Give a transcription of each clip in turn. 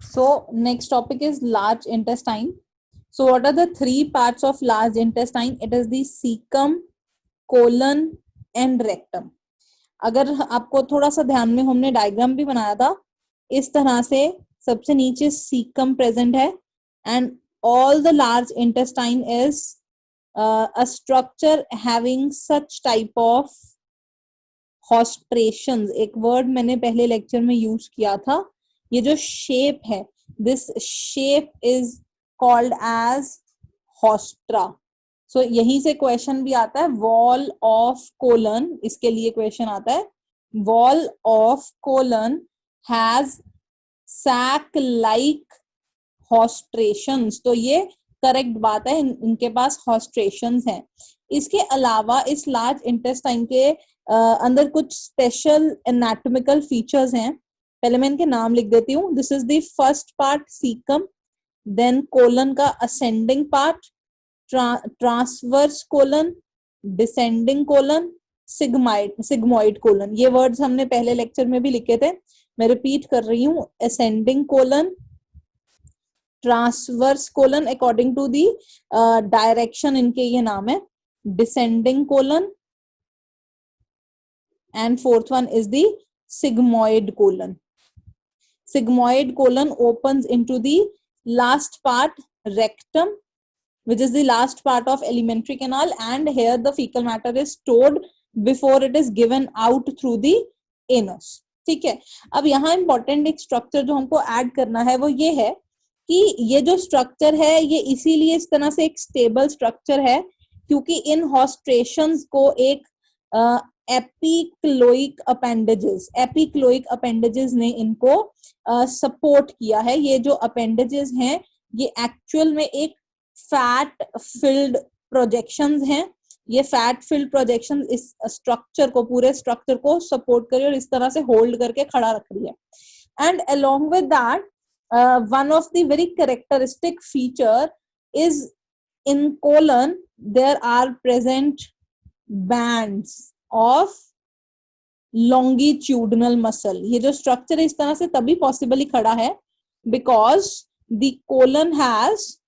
So next topic is large intestine. So what are the three parts of large intestine? It is the cecum, colon and rectum. अगर आपको थोड़ा सा ध्यान में, हमने diagram भी बनाया था इस तरह से. सबसे नीचे सीकम प्रेजेंट है and all the large intestine is a structure having such type of हॉस्ट्रेशंस. एक वर्ड मैंने पहले लेक्चर में यूज किया था. ये जो शेप है, this shape is called as haustra. So यहीं से क्वेश्चन भी आता है. वॉल ऑफ कोलन, इसके लिए क्वेश्चन आता है. Wall of colon has sac like haustrations. तो ये करेक्ट बात है, इनके पास हॉस्ट्रेशंस हैं. इसके अलावा इस लार्ज इंटेस्टाइन के अंदर कुछ स्पेशल एनाटॉमिकल फीचर्स हैं. पहले मैं इनके नाम लिख देती हूँ. This is the first part caecum, then colon का ascending part, transverse colon, descending colon, sigmoid colon. ये वर्ड्स हमने पहले लेक्चर में भी लिखे थे, मैं रिपीट कर रही हूँ. Ascending colon, transverse colon according to the direction, इनके ये नाम है. Descending colon and fourth one is the sigmoid colon. Sigmoid colon opens into the last part, rectum, which is the last part of alimentary canal, and here the fecal matter is stored before it is given out through the anus. ठीक है. अब यहाँ important एक structure जो हमको add करना है वो ये है कि ये जो स्ट्रक्चर है ये इसीलिए इस तरह से एक स्टेबल स्ट्रक्चर है क्योंकि इन हॉस्ट्रेशंस को एक एपिक्लोइक अपेंडेजेस ने इनको सपोर्ट किया है. ये जो अपेंडेजेस हैं ये एक्चुअल में एक फैट फिल्ड प्रोजेक्शंस हैं. ये फैट फिल्ड प्रोजेक्शंस इस स्ट्रक्चर को, पूरे स्ट्रक्चर को सपोर्ट कर रही है और इस तरह से होल्ड करके खड़ा रख रही है. And along with that one of the very characteristic feature is in colon there are present bands of longitudinal muscle. ये जो स्ट्रक्चर है इस तरह से तभी पॉसिबली खड़ा है because the colon has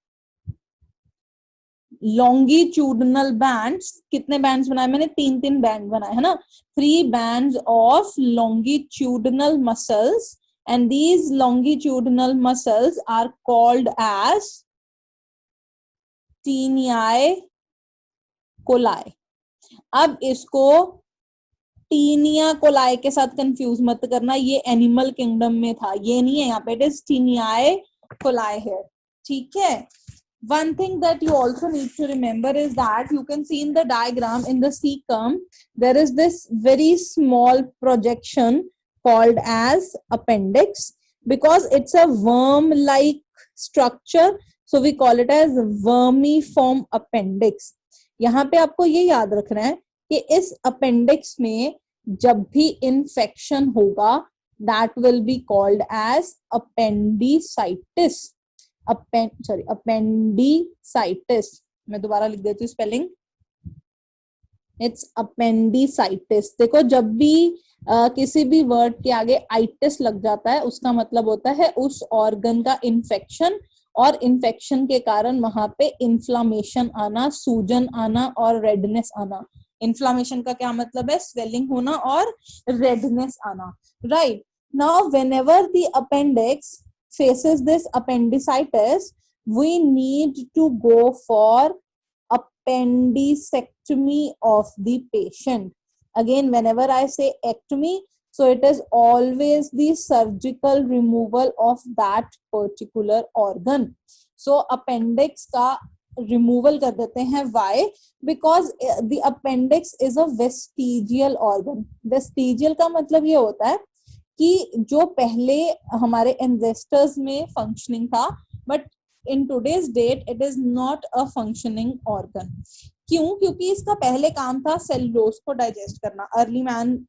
longitudinal bands. कितने बैंड्स बनाए मैंने? तीन बैंड बनाए है ना. 3 bands of longitudinal muscles and these longitudinal muscles are called as taenia coli. अब इसको टीनिया कोलाई के साथ कंफ्यूज मत करना, ये एनिमल किंगडम में था, ये नहीं है यहाँ पे. इट इज टीनियाe कोलाई है. ठीक है. One thing that you also need to remember is that you can see in the diagram in the cecum there is this very small projection called as appendix. Because it's a worm like structure, so we call it as vermiform appendix. यहाँ पे आपको ये याद रखना है कि इस appendix में जब भी इन्फेक्शन होगा that will be called as appendicitis. appendicitis. मैं दोबारा लिख देती हूँ स्पेलिंग. It's appendicitis. देखो जब भी किसी भी वर्ड के आगे आइटिस लग जाता है उसका मतलब होता है उस ऑर्गन का इन्फेक्शन, और इन्फेक्शन के कारण वहां पे इन्फ्लामेशन आना, सूजन आना और रेडनेस आना. इन्फ्लामेशन का क्या मतलब है? स्वेलिंग होना और रेडनेस आना. Right. Now whenever the appendix faces this appendicitis, we need to go for appendicectomy of the patient. Again, whenever I say ectomy, so it is always the surgical removal of that particular organ. So appendix का removal कर देते हैं. Why? Because the appendix is a vestigial organ. Vestigial का मतलब ये होता है कि जो पहले हमारे एंसेस्टर्स में फंक्शनिंग था but in today's date it is not a functioning organ. क्यों? क्योंकि इसका पहले काम था सेलुलोज को डाइजेस्ट करना. Early man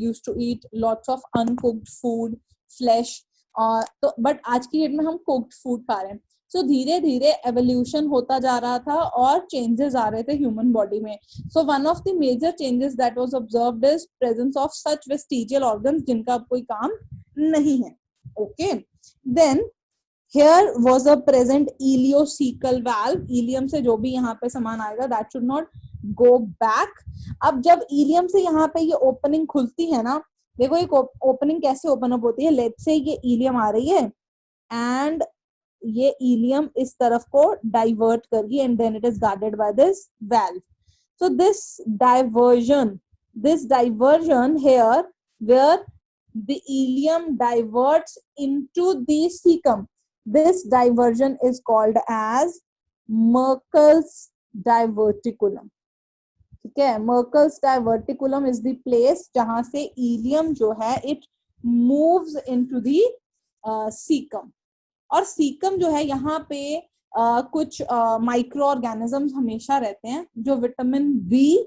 used to eat lots of uncooked food, flesh. तो बट आज की डेट में हम कुक्ड फूड खा रहे हैं. सो धीरे धीरे एवोल्यूशन होता जा रहा था और चेंजेस आ रहे थे ह्यूमन बॉडी में. So one of the major changes that was observed is presence of such vestigial organs जिनका अब कोई काम नहीं है. Okay. Then Here was a present ileocecal valve. Ileum से जो भी यहाँ पे सामान आएगा that should not go back. अब जब इलियम से यहाँ पे ये ओपनिंग खुलती है ना, देखो एक ओपनिंग कैसे ओपन अप होती है. लेट्स से ये इलियम आ रही है एंड ये इलियम इस तरफ को डाइवर्ट करेगी and then it is guarded by this valve. So this diversion here where the ileum diverts into the cecum, this diversion is called as Merkel's diverticulum. ठीक है, Merkel's diverticulum is the place जहां से ileum जो है it moves into the cecum. और caecum जो है यहाँ पे कुछ माइक्रो ऑर्गेनिजम्स हमेशा रहते हैं जो विटामिन बी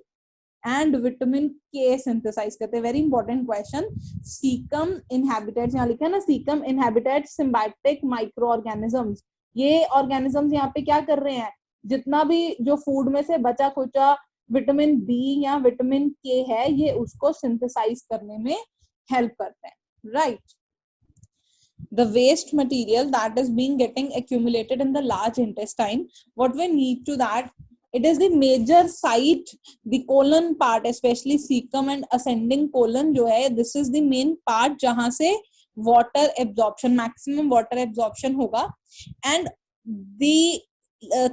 एंड विटामिन के सिंथेसाइज करते हैं. Very important question. सीकम इनहैबिटेट्स, यहाँ लिखा है ना, सीकम इनहैबिटेट्स सिम्बायोटिक माइक्रो ऑर्गेनिजम्स. ये ऑर्गेनिजम्स यहाँ पे क्या कर रहे हैं, जितना भी जो फूड में से बचा खुचा विटामिन बी या विटामिन के है ये उसको सिंथेसाइज करने में हेल्प करते हैं. Right. The waste material that is being getting accumulated in the large intestine, what we need to that, it is the major site, the colon part, especially cecum and ascending colon जो है, this is the main part जहां से water absorption, maximum water absorption होगा. And the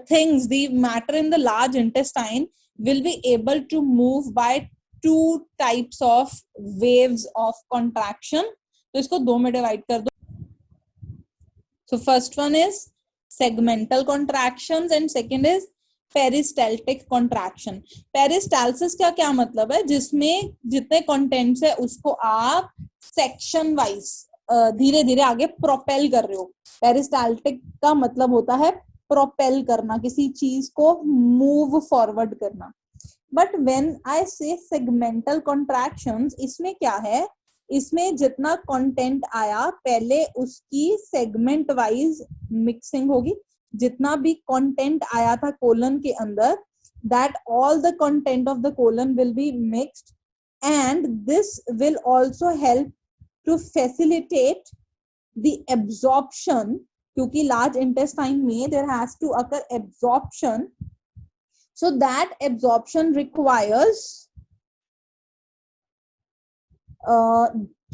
things, the matter in the large intestine will be able to move by two types of waves of contraction. तो इसको दो में divide कर दो. So first one is segmental contractions and second is peristaltic contraction. Peristalsis का क्या मतलब है, जिसमें जितने कंटेंट्स है उसको आप सेक्शन वाइज धीरे धीरे आगे प्रोपेल कर रहे हो. पेरिस्टाल्टिक का मतलब होता है प्रोपेल करना, किसी चीज को मूव फॉरवर्ड करना. बट व्हेन आई से सेगमेंटल कॉन्ट्रैक्शंस, इसमें क्या है, इसमें जितना कंटेंट आया पहले उसकी सेगमेंट वाइज मिक्सिंग होगी. जितना भी कंटेंट आया था कोलन के अंदर, that all the content of the colon will be mixed and this will also help to facilitate the absorption, क्योंकि large intestine में there has to occur absorption. So that absorption requires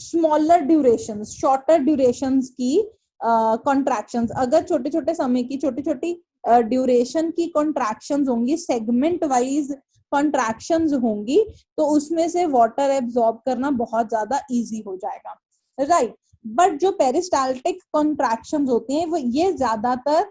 smaller durations, shorter durations की contractions. अगर छोटे छोटे समय की छोटी छोटी ड्यूरेशन की कॉन्ट्रैक्शंस होंगी, सेगमेंट वाइज कॉन्ट्रैक्शंस होंगी, तो उसमें से वाटर एब्जॉर्ब करना बहुत ज्यादा इजी हो जाएगा. राइट. बट जो पेरिस्टाल्टिक कॉन्ट्रैक्शंस होती हैं वो ये ज्यादातर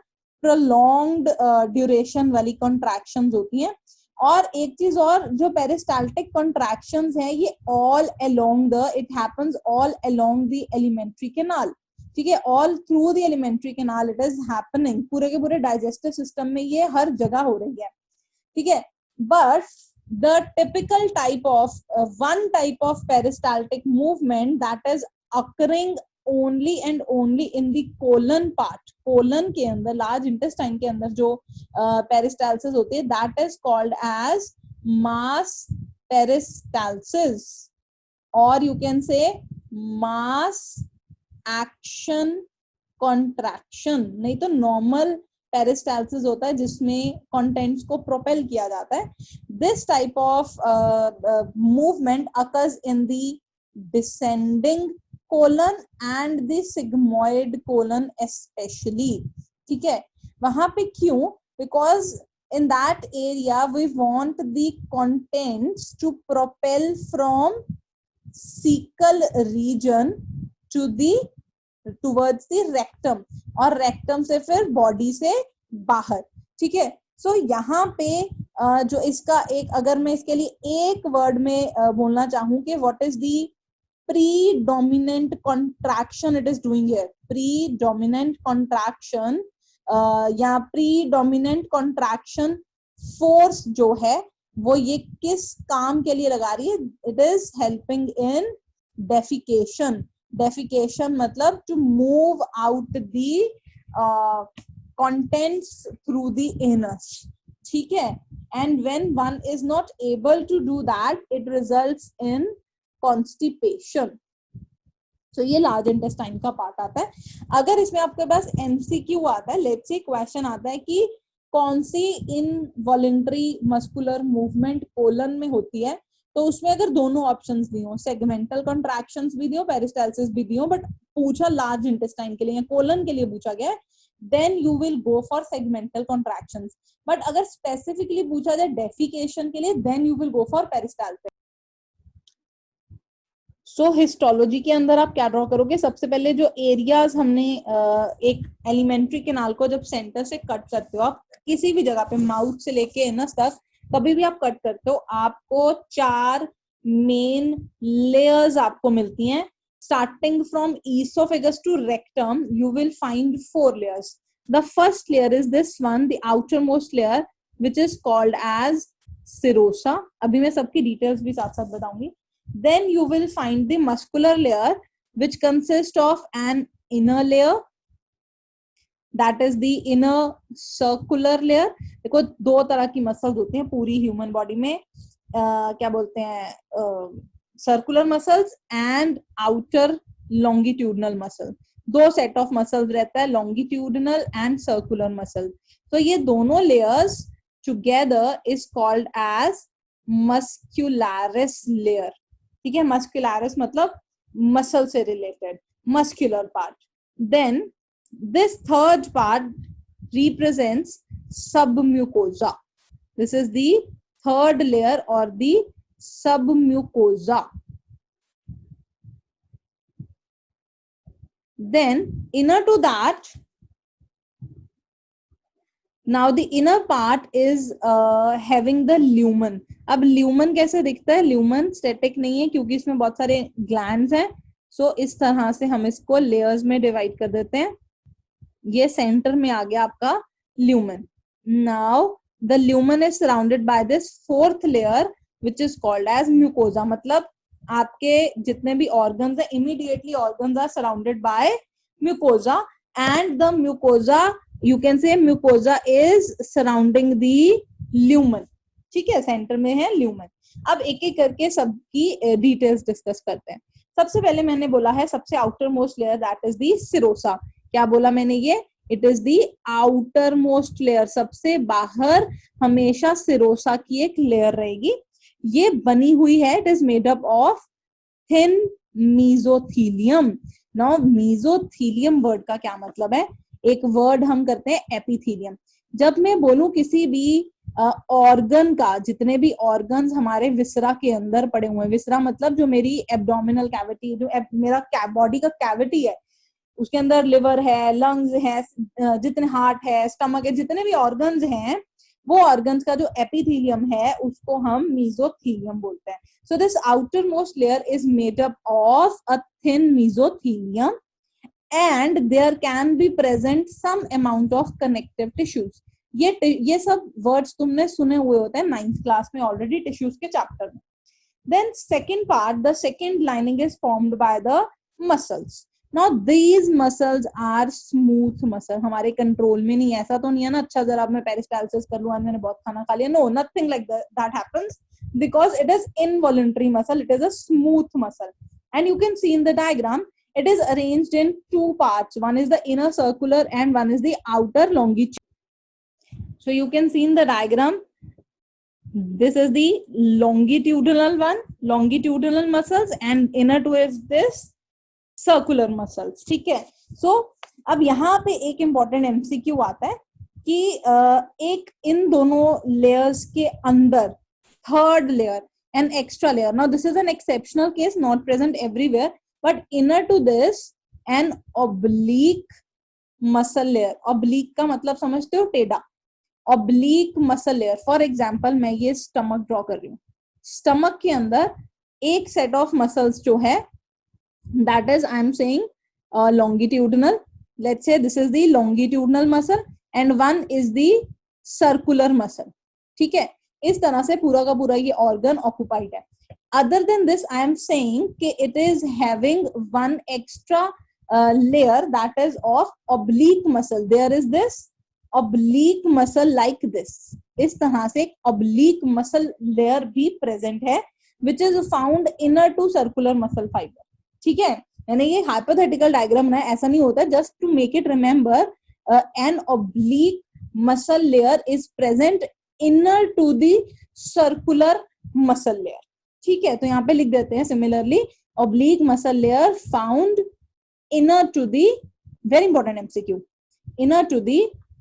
प्रोलॉन्ग्ड ड्यूरेशन वाली कॉन्ट्रैक्शंस होती हैं. और एक चीज और, जो पेरिस्टाल्टिक कॉन्ट्रैक्शंस है ये all along the, it happens all along the alimentary canal. ठीक है, all through the alimentary canal it is happening. पूरे के पूरे डाइजेस्टिव सिस्टम में ये हर जगह हो रही है. ठीक है. But the typical type of one type of peristaltic movement that is occurring only and only in the colon part, colon के अंदर, large intestine के अंदर जो peristalsis होती है, that is called as mass peristalsis, or you can say mass action contraction. नहीं तो normal peristalsis होता है जिसमें contents को propel किया जाता है. This type of movement occurs in the descending colon and the sigmoid colon especially. ठीक है, वहां पे क्यों? Because in that area we want the contents to propel from cecal region to the towards the rectum और rectum से फिर body से बाहर. ठीक है. So यहाँ पे जो इसका एक, अगर मैं इसके लिए एक वर्ड में बोलना चाहूँ कि what is the predominant contraction it is doing here, predominant contraction या predominant contraction force जो है वो ये किस काम के लिए लगा रही है? it is helping in defecation. defecation मतलब to move out the contents through the anus. ठीक है. and when one is not able to do that, it results in constipation. सो ये लार्ज इंटेस्टाइन का पार्ट आता है. अगर इसमें आपके पास एमसीक्यू आता है, लेट्स से क्वेश्चन आता है कि कौन सी इनवॉलेंटरी मस्कुलर मूवमेंट कोलन में होती है, तो उसमें अगर दोनों ऑप्शंस दी हो, सेगमेंटल कॉन्ट्रैक्शंस भी दी हो, पेरिस्टाल्सिस भी दी हो, बट पूछा लार्ज इंटेस्टाइन के लिए या कोलन के लिए पूछा गया है, then you will go for segmental contractions. But अगर स्पेसिफिकली पूछा जाए डेफिकेशन के लिए, then you will go for peristalsis. So histology के अंदर आप क्या ड्रॉ करोगे? सबसे पहले जो एरियाज हमने एक एलिमेंट्री कैनाल को जब सेंटर से कट करते हो, आप किसी भी जगह पे माउथ से लेके एनस तक कभी भी आप कट करते हो, आपको 4 मेन लेयर्स आपको मिलती हैं. Starting from oesophagus to rectum you will find 4 layers. The first layer is this one, the outermost layer, which is called as serosa. अभी मैं सबकी डिटेल्स भी साथ साथ बताऊंगी. Then you will find the muscular layer, which consists of an inner layer, that is the inner circular layer. देखो 2 तरह की मसल्स होती हैं पूरी ह्यूमन बॉडी में, क्या बोलते हैं, circular muscles and outer longitudinal muscle. 2 set of muscles रहता है, लॉन्गिट्यूडनल एंड सर्कुलर मसल. तो ये दोनों layers together is called as muscularis layer. ठीक है, मस्कुलरिस मतलब मसल से related muscular part. Then this third part represents submucosa. This is the third layer और the submucosa. Then inner to that, now the inner part is having the lumen. अब lumen कैसे दिखता है? Lumen static नहीं है क्योंकि इसमें बहुत सारे ग्लैंड्स हैं. सो इस तरह से हम इसको लेयर्स में डिवाइड कर देते हैं. ये सेंटर में आ गया आपका lumen. Now the lumen is surrounded by this 4th layer which is called as mucosa. मतलब आपके जितने भी ऑर्गन्स हैं, immediately organs are surrounded by mucosa, and the mucosa, you can say mucosa is surrounding the lumen. ठीक है, centre में है lumen. अब एक एक करके सबकी डिटेल्स डिस्कस करते हैं. सबसे पहले मैंने बोला है सबसे outer most layer, that is the serosa. क्या बोला मैंने? ये it is the outer most layer. सबसे बाहर हमेशा सिरोसा की एक लेयर रहेगी. ये बनी हुई है, it is made up of thin mesothelium. Now mesothelium word का क्या मतलब है? एक वर्ड हम करते हैं एपिथीलियम. जब मैं बोलूं किसी भी ऑर्गन का, जितने भी ऑर्गन्स हमारे विसरा के अंदर पड़े हुए हैं, विसरा मतलब जो मेरी एब्डोमिनल कैविटी, जो मेरा बॉडी का कैविटी है, उसके अंदर लिवर है, लंग्स है, जितने हार्ट है, स्टमक है, जितने भी ऑर्गन्स हैं, वो ऑर्गन्स का जो एपिथीलियम है उसको हम मीजोथीलियम बोलते हैं. So this outer most layer is made up of a thin mesothelium and there can be present some amount of connective tissues. ये सब वर्ड्स तुमने सुने हुए होते हैं 9th क्लास में ऑलरेडी, टिश्यूज के चैप्टर में. Then second part, the second lining is formed by the muscles. Now these muscles are smooth muscle. हमारे कंट्रोल में नहीं, ऐसा तो नहीं है ना, अच्छा जरा मैं पेरिस्टाल्सिस कर लूं, आज मैंने बहुत खाना खा लिया. No, nothing like that happens because it is involuntary muscle. It is a smooth muscle, and you can see in the diagram it is arranged in 2 parts. One is the inner circular and one is the outer longitudinal. So you can see in the diagram, this is the longitudinal one, longitudinal muscles, and inner to is this circular muscles. ठीक है. So अब यहाँ पे एक important MCQ आता है कि एक इन दोनों layers के अंदर third layer, an extra layer. Now this is an exceptional case, not present everywhere, but inner to this an oblique muscle layer. Oblique का मतलब समझते हो? टेढ़ा. Oblique muscle layer. For example, मैं ये stomach draw कर रही हूँ. Stomach के अंदर एक set of muscles जो है, that is I am saying longitudinal. Let's say this is the longitudinal muscle and one is the circular muscle. ठीक है, इस तरह से पूरा का पूरा ये organ occupied है. Other than this, I am saying that it is having one extra layer, that is of oblique muscle. There is this oblique muscle like this. इस तरह से एक oblique muscle layer भी present है, which is found inner to circular muscle fiber. ठीक है. यानी ये हाइपोथेटिकल डायग्राम ना, ऐसा नहीं होता, just to make it remember an oblique muscle layer is present inner to the circular muscle layer. ठीक है, तो यहाँ पे लिख देते हैं similarly oblique muscle layer found inner to the, very important MCQ, inner to the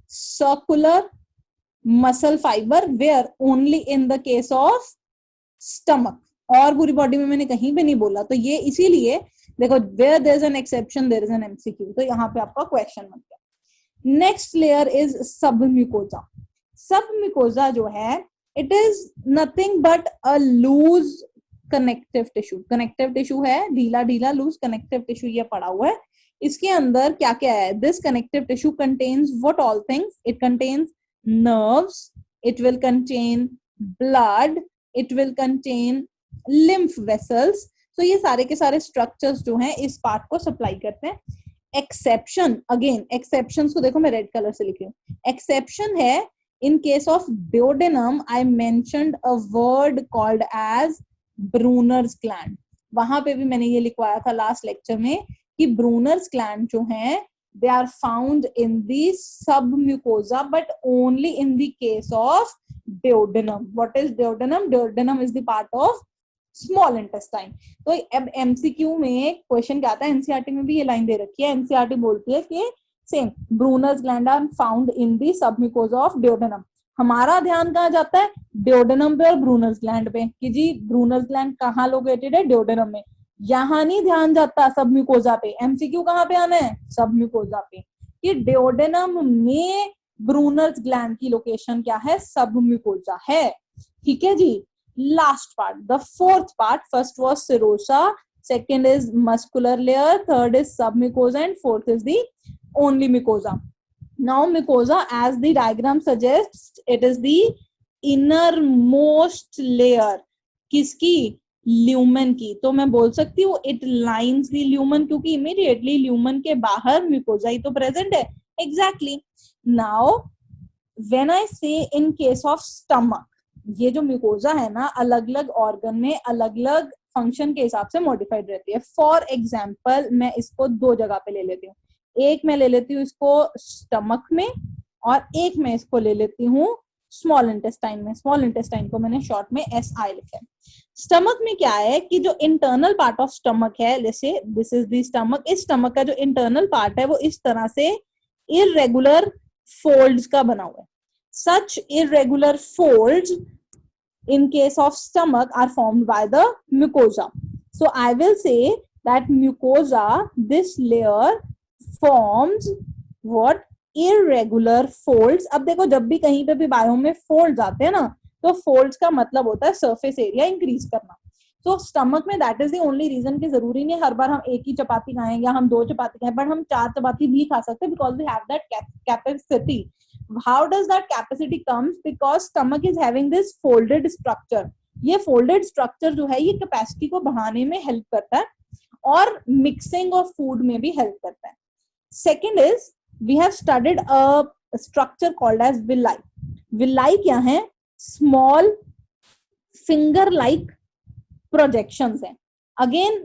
circular muscle fibre where only in the case of stomach. और पूरी बॉडी में मैंने कहीं भी नहीं बोला, तो ये इसीलिए देखो where there is an exception there is an MCQ, तो यहाँ पे आपका क्वेश्चन बन गया। Next layer is submucosa. Submucosa जो है it is nothing but a loose connective tissue. Connective tissue है, ढीला ढीला लूज कनेक्टिव टिश्यू ये पड़ा हुआ है। इसके अंदर क्या क्या है? This connective tissue contains what all things? It contains nerves, it will contain blood, it will contain lymph vessels. So ये सारे के सारे structures जो हैं इस part को supply करते हैं। Exception, again exceptions को देखो मैं red color से लिख रही हूँ। Exception है in case of duodenum, I mentioned a word called as Brunner's gland. वहां पे भी मैंने ये लिखवाया था last lecture में कि Brunner's gland जो है they are found in the submucosa but only in the case of duodenum. What is duodenum? Duodenum is the part of small intestine. तो अब MCQ में क्वेश्चन क्या आता है, एनसीईआरटी में भी ये लाइन दे रखी है। एनसीईआरटी बोलती है कि same Brunner's gland are found in the submucosa of duodenum। हमारा ध्यान कहाँ जाता है? duodenum पे और ब्रूनर्स ग्लैंड पे, कि जी ब्रूनर्स ग्लैंड कहाँ लोकेटेड है? duodenum में। यहाँ नहीं ध्यान जाता सबम्यूकोसा पे। एमसीक्यू कहाँ पे आना है? सबम्यूकोसा पे, कि duodenum में ब्रूनर्स ग्लैंड की लोकेशन क्या है? सबम्यूकोसा है। ठीक है जी। Last part, the fourth part, first was serosa, second is muscular layer, third is submucosa and fourth is the only mucosa. Now mucosa, as the diagram suggests, it is the innermost layer. किसकी? Lumen की। तो मैं बोल सकती हूँ it lines the lumen, क्योंकि immediately lumen के बाहर म्यूकोजा ही तो प्रेजेंट है। एग्जैक्टली। नाउ व्हेन आई से इन केस ऑफ स्टमक, ये जो म्यूकोजा है ना अलग अलग ऑर्गन में अलग अलग फंक्शन के हिसाब से मॉडिफाइड रहती है। फॉर एग्जाम्पल मैं इसको दो जगह पे ले लेती हूँ, एक मैं ले लेती हूँ इसको स्टमक में और एक मैं इसको ले लेती हूँ स्मॉल इंटेस्टाइन में। स्मॉल इंटेस्टाइन को मैंने शॉर्ट में SI लिखा है। स्टमक में क्या है कि जो इंटरनल पार्ट ऑफ स्टमक है, जैसे दिस इज द स्टमक, इस स्टमक का जो इंटरनल पार्ट है वो इस तरह से इररेगुलर फोल्ड्स का बना हुआ है। Such irregular folds in case of stomach are formed by the mucosa. So I will say that mucosa, this layer forms what? Irregular folds. अब देखो जब भी कहीं पे भी बायो में फोल्ड्स आते हैं ना, तो फोल्ड्स का मतलब होता है सरफेस एरिया इंक्रीज करना। तो स्टमक में that is the only reason कि जरूरी नहीं हर बार हम एक ही चपाती खाएं या हम दो चपाती खाएं, बट हम 4 चपाती भी खा सकते हैं because we have that capacity. How does that capacity comes? Because stomach is having this folded structure. ये folded structure जो है ये capacity को बढ़ाने में help करता है और mixing of food में भी help करता है। Second is we have studied a structure called as villi. Villi क्या है? Small finger like projections है। Again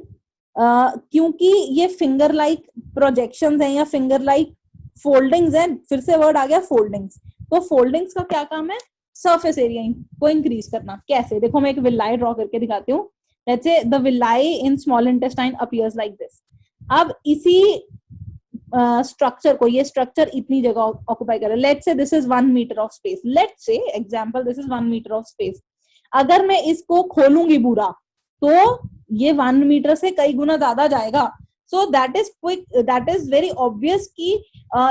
क्योंकि ये finger like projections हैं या finger like फोल्डिंग्स है, फिर से वर्ड आ गया फोल्डिंग्स। तो फोल्डिंग्स का क्या काम है? सरफेस एरिया को इंक्रीज करना। कैसे? देखो मैं एक विलाई ड्रॉ करके दिखाती हूँ। Let's say the villi in small intestine appears like this. अब इसी स्ट्रक्चर को, ये स्ट्रक्चर इतनी जगह ऑक्युपाई कर रहा है। Let's say this is 1 metre of space. Let's say example this is 1 metre of space. अगर मैं इसको खोलूंगी पूरा तो ये 1 मीटर से कई गुना ज्यादा जाएगा। So that is quick, that is very obvious कि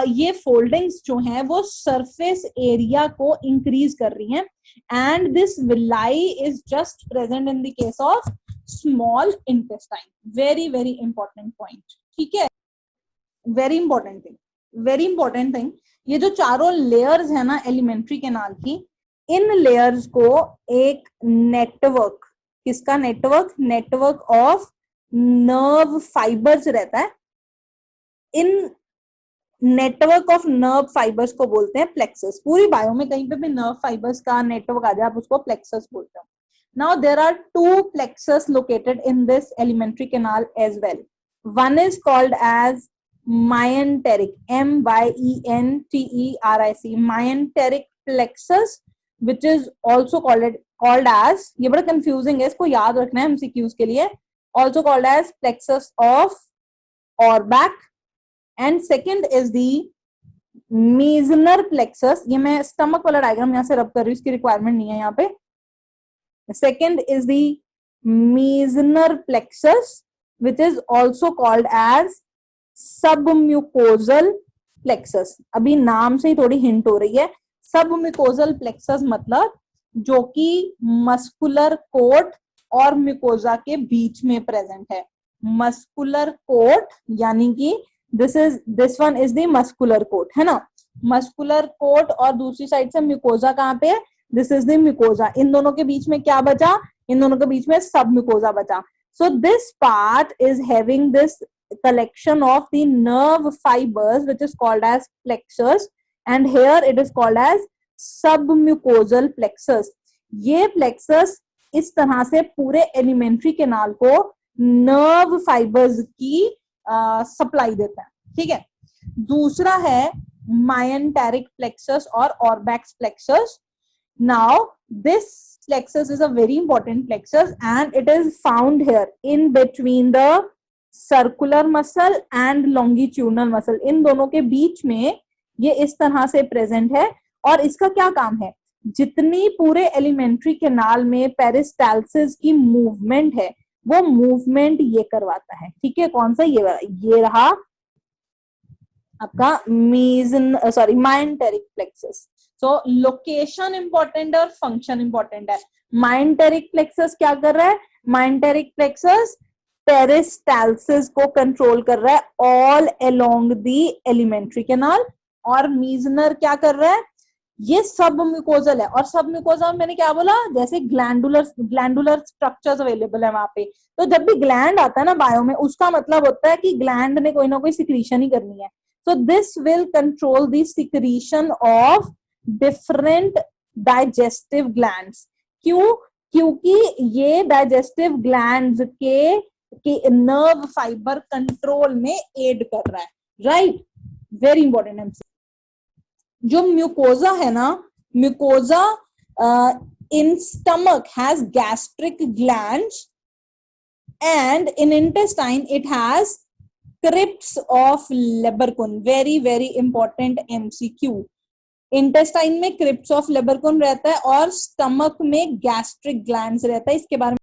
ये फोल्डिंग्स जो हैं वो सरफेस एरिया को इंक्रीज कर रही हैं। And this villi is just present in the case of small intestine. Very very important point. ठीक है, very important thing, very important thing. ये जो चारों लेयर्स है ना एलिमेंट्री कैनाल की, इन लेयर्स को एक नेटवर्क, किसका network? Network of nerve fibres रहता है। इन नेटवर्क ऑफ नर्व फाइबर्स को बोलते हैं प्लेक्सस। पूरी बायो में कहीं पे भी नर्व फाइबर्स का नेटवर्क आ जाए आप उसको प्लेक्सस बोलते हो। Now there are 2 plexus located in this alimentary canal as well. One is called as myenteric, M-Y-E-N-T-E-R-I-C, myenteric plexus, which is also called as, ये बड़ा confusing है, इसको याद रखना है MCQs के लिए, also called as plexus of Orbach. And second is the Meissner plexus. ये मैं stomach वाला डायग्राम यहाँ से रब कर रही हूँ, इसकी रिक्वायरमेंट नहीं है यहाँ पे. Second is the Meissner plexus, which is also called as submucosal plexus. अभी नाम से ही थोड़ी हिंट हो रही है. सबम्यूकोजल प्लेक्सस मतलब जो कि मस्कुलर कोट और म्यूकोजा के बीच में प्रेजेंट है. मस्कुलर कोट यानी कि this one is the muscular coat, है ना. मस्कुलर कोट और दूसरी साइड से म्यूकोजा कहाँ पे है, दिस इज द म्यूकोजा. इन दोनों के बीच में क्या बचा, इन दोनों के बीच में सब म्यूकोजा बचा. So this part is having this collection of the nerve fibers which is called as plexus, and here it is called as submucosal plexus. ये plexus इस तरह से पूरे एलिमेंट्री कैनाल को नर्व फाइबर्स की सप्लाई देता है. ठीक है. दूसरा है myenteric plexus or Orbach's plexus. Now this plexus is a very important plexus and it is found here in between the circular muscle and longitudinal muscle. इन दोनों के बीच में ये इस तरह से प्रेजेंट है. और इसका क्या काम है, जितनी पूरे एलिमेंट्री कैनाल में पेरिस्टाल्सिस की मूवमेंट है वो मूवमेंट ये करवाता है. ठीक है. कौन सा, ये रहा आपका myenteric plexus. सो लोकेशन इंपॉर्टेंट है और फंक्शन इंपॉर्टेंट है. myenteric plexus क्या कर रहा है, myenteric plexus पेरिस्टाल्सिस को कंट्रोल कर रहा है all along the alimentary canal. और मीजनर क्या कर रहा है, ये सब म्यूकोजल है. और सब म्यूकोजल मैंने क्या बोला, जैसे ग्लैंडुलर स्ट्रक्चर्स अवेलेबल है वहां पे. तो जब भी ग्लैंड आता है ना बायो में, उसका मतलब होता है कि ग्लैंड ने कोई ना कोई सिक्रीशन ही करनी है. So this will control the secretion of different digestive glands. क्यों, क्योंकि ये डाइजेस्टिव ग्लैंड्स के नर्व फाइबर कंट्रोल में एड कर रहा है. राइट, वेरी इंपॉर्टेंट है. जो म्यूकोजा है ना, mucosa in stomach has gastric glands and in intestine it has crypts of Lieberkühn. Very very important MCQ. Intestine में क्रिप्ट्स ऑफ लेबरकुन रहता है और स्टमक में गैस्ट्रिक ग्लैंड्स रहता है. इसके बारे में